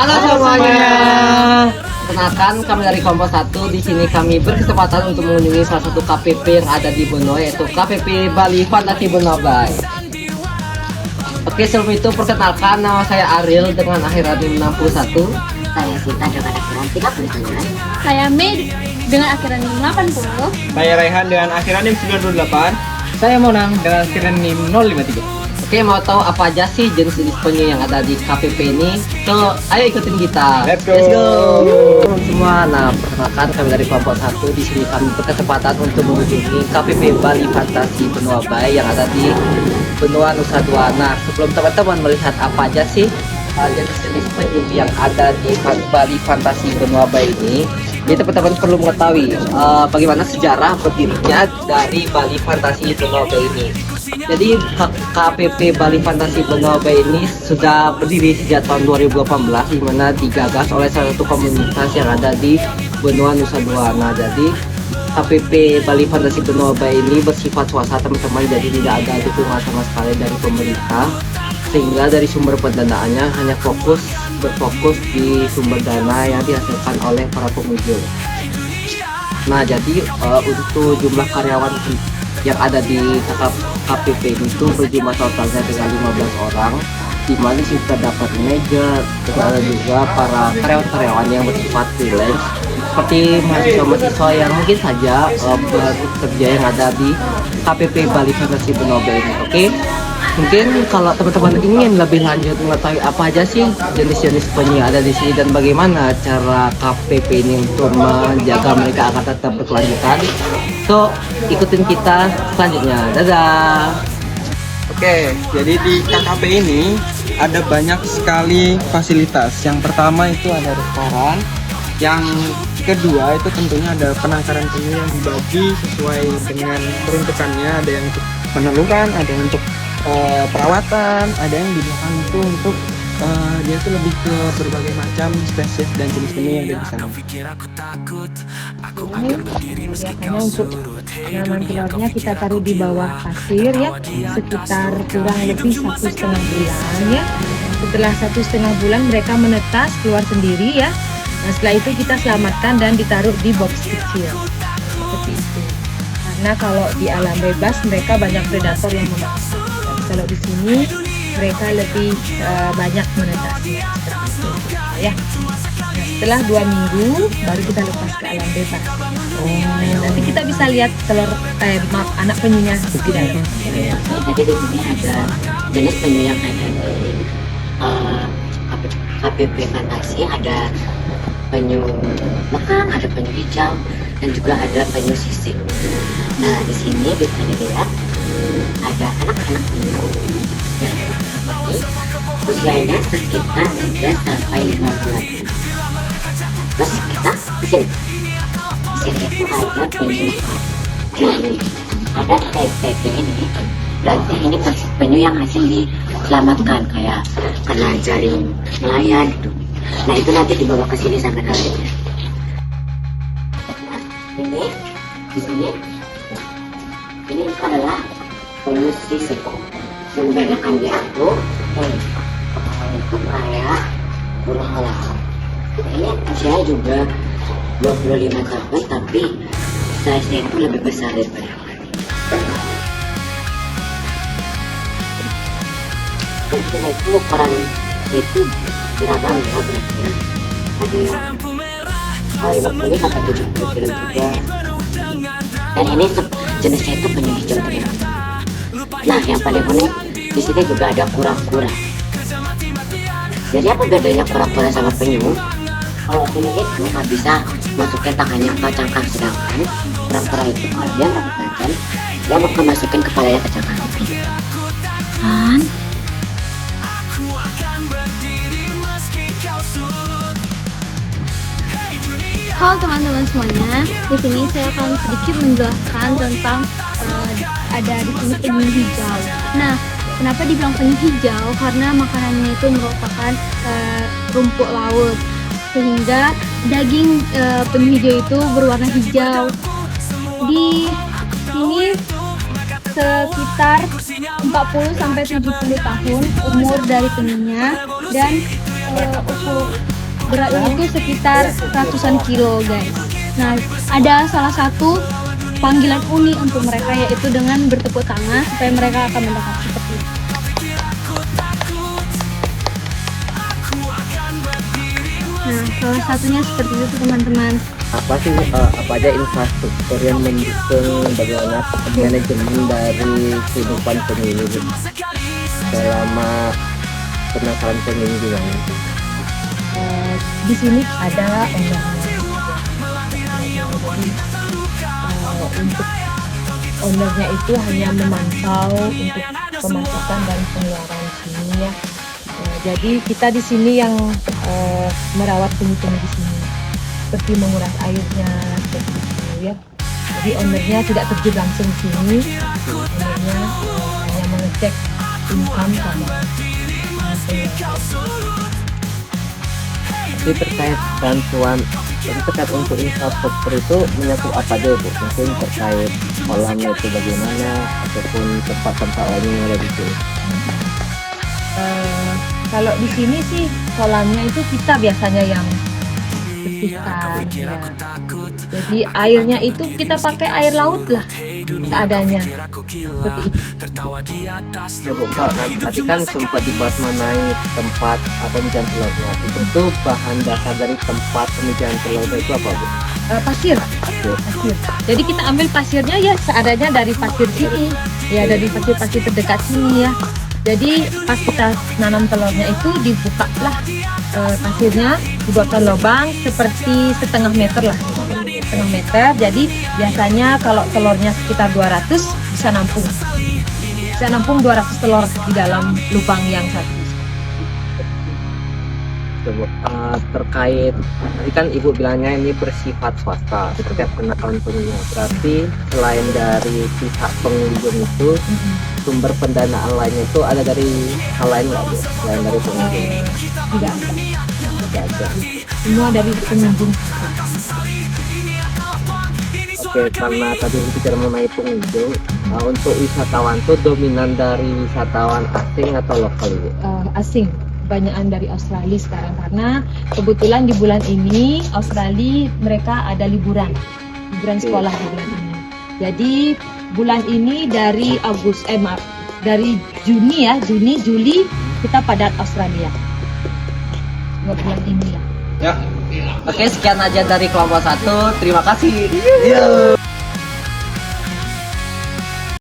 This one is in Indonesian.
Halo semuanya. Perkenalkan, kami dari kelompok 1. Di sini kami berkesempatan untuk mengunjungi salah satu KPP yang ada di Benoa, yaitu KPP Bali Fantasi Benoa Bay. Oke, sebelum itu perkenalkan, nama saya Ariel dengan akhiran 61. Saya Sinta dengan akhiran 39. Saya Mei dengan akhiran 80. Saya Raihan dengan akhiran NIM 98. Saya Monang dengan akhiran NIM 053. Oke, mau tahu apa aja sih jenis-jenis penyu yang ada di KPP ini? So, ayo ikutin kita. Let's go. Semua. Nah, perkenalkan kami dari kelompok 1. Di sini kami berkesempatan untuk mengunjungi KPP Bali Fantasi Benoa Bay yang ada di Benua Nusa Dua. Nah, sebelum teman-teman melihat apa aja sih jenis-jenis penyu yang ada di Bali Fantasi Benoa Bay ini, jadi teman-teman perlu mengetahui bagaimana sejarah berdirinya dari Bali Fantasi Benoa Bay ini. Jadi KPP Bali Fantasi Benoa Bay ini sudah berdiri sejak tahun 2018, di mana digagas oleh salah satu komunitas yang ada di Benua Nusa Dua. Nah, jadi KPP Bali Fantasi Benoa Bay ini bersifat swasta teman-teman, jadi tidak ada dukungan sama sekali dari pemerintah, sehingga dari sumber pendanaannya hanya berfokus di sumber dana yang dihasilkan oleh para pengunjung. Nah, jadi untuk jumlah karyawan yang ada di KPP itu berjumlah totalnya dengan 15 orang, di mana sih terdapat manajer, ada juga para karyawan-karyawan yang bersifat freelance, seperti mahasiswa-mahasiswa yang mungkin saja bekerja yang ada di KPP Bali Fantasi Benoa Bay ini. Oke, mungkin kalau teman-teman ingin lebih lanjut mengetahui apa aja sih jenis-jenis penyu yang ada di sini dan bagaimana cara KPP ini untuk menjaga mereka agar tetap berkelanjutan, so ikutin kita selanjutnya. Dadah. Oke, jadi di KKP ini ada banyak sekali fasilitas. Yang pertama itu ada restoran. Yang kedua itu tentunya ada penangkaran penyu yang dibagi sesuai dengan peruntukannya. Ada yang untuk penelukan, ada yang untuk perawatan, ada yang di belakang itu untuk dia tuh lebih ke berbagai macam spesies dan jenis penyu yang ada di sana. Ini biasanya untuk penanaman telurnya kita taruh di bawah pasir ya, sekitar kurang lebih 1,5 bulan ya. Setelah 1,5 bulan mereka menetas keluar sendiri ya. Nah, setelah itu kita selamatkan dan ditaruh di box kecil seperti itu. Karena kalau di alam bebas mereka banyak predator yang memakan. Tapi kalau di sini mereka lebih banyak menetas seperti itu ya. Nah, setelah 2 minggu baru kita lepas ke alam bebas. Nanti kita bisa lihat telur anak penyunya di dalam. Jadi di sini ada jenis penyu yang ada di KPP Fantasi. Ada penyu lekang, ada penyu hijau, dan juga ada penyu sisik. Nah, di sini bisa dilihat ada anak-anak penyu. Usianya sekitar 3 sampai 5 bulan. Terus kita di sini itu ada penyu. Jadi ada tag ini, berarti ini penyu yang hasil diselamatkan, kayak kena jaring nelayan gitu. Nah, itu nanti dibawa ke sini sampai nantinya. Nah, ini adalah penyu sisik. Yang membedakan dia itu kayak burung elang. Ini usianya juga 25 tahun, tapi size-nya itu lebih besar daripada yang lain. Ini itu ukuran itu beragam ya, berarti ada yang 50 sampai 70 kilo juga. Dan ini jenisnya itu penyu hijau ternyata. Nah, yang paling unik di sini juga ada kura-kura. Jadi apa bedanya kura-kura sama penyu? Kalau penyu itu nggak bisa masukin tangannya ke cangkang, sedangkan kura-kura itu kalau dia nggak bertahan, dia mau masukin kepalanya ke cangkang. Kan? Halo teman-teman semuanya, di sini saya akan sedikit menjelaskan tentang ada di sini penyu hijau. Nah, kenapa dibilang penyu hijau? Karena makanannya itu merupakan rumput laut, sehingga daging penyu hijau itu berwarna hijau. Di sini sekitar 40 sampai 70 tahun umur dari penyunya, dan beratnya itu sekitar ratusan kilo guys. Nah, ada salah satu panggilan unik untuk mereka yaitu dengan bertepuk tangan supaya mereka akan mendapat seperti itu. Nah, salah satunya seperti itu teman-teman. Apa sih apa aja infrastruktur yang mendukung bagaimana manajemen dari kehidupan penyu ini selama penangkaran penyu ini Bang? Di sini ada ownernya. Untuk ownernya itu hanya memantau untuk pemasukan dan pengeluaran sini ya. Jadi kita di sini yang merawat penyu-penyu di sini, seperti menguras airnya, seperti itu ya. Jadi ownernya tidak terjun langsung di sini, ownernya hanya mengecek income sama Jadi terkait bantuan, jadi terkait untuk infrastruktur itu menyangkut apa aja Bu? Mungkin terkait kolamnya itu bagaimana ataupun tempat-tempat lainnya yang ada di sini. Kalau di sini sih kolamnya itu kita biasanya yang bersihkan ya. Jadi airnya itu kita pakai air laut lah seadanya. Seperti itu. Ya Bu, tadi kan sempat dibahas mengenai tempat pemijahan telurnya. Itu bahan dasar dari tempat pemijahan telurnya itu apa Bu? Pasir. Jadi kita ambil pasirnya ya seadanya dari pasir sini, ya dari pasir-pasir terdekat sini ya. Jadi pas kita nanam telurnya itu dibuka lah pasirnya, dibuatkan lubang seperti setengah meter lah, setengah meter. Jadi biasanya kalau telurnya sekitar 200 bisa nampung 200 telur di dalam lubang yang satu. Bu, terkait tadi kan Ibu bilangnya ini bersifat swasta terkait penangkaran penyu. Berarti selain dari pihak pengunjung itu sumber pendanaan lainnya itu ada dari hal lain nggak Bu? Selain dari pengunjung? Tidak ada. Semua dari pengunjung. Oke, karena tadi bicara mengenai pengunjung, untuk wisatawan tuh dominan dari wisatawan asing atau lokal Ibu? Asing, banyakan dari Australia sekarang karena kebetulan di bulan ini Australia mereka ada liburan sekolah di bulan ini. Jadi bulan ini dari dari Juni Juli kita padat Australia. Bulan ini ya. Oke, sekian aja dari kelompok 1. Terima kasih.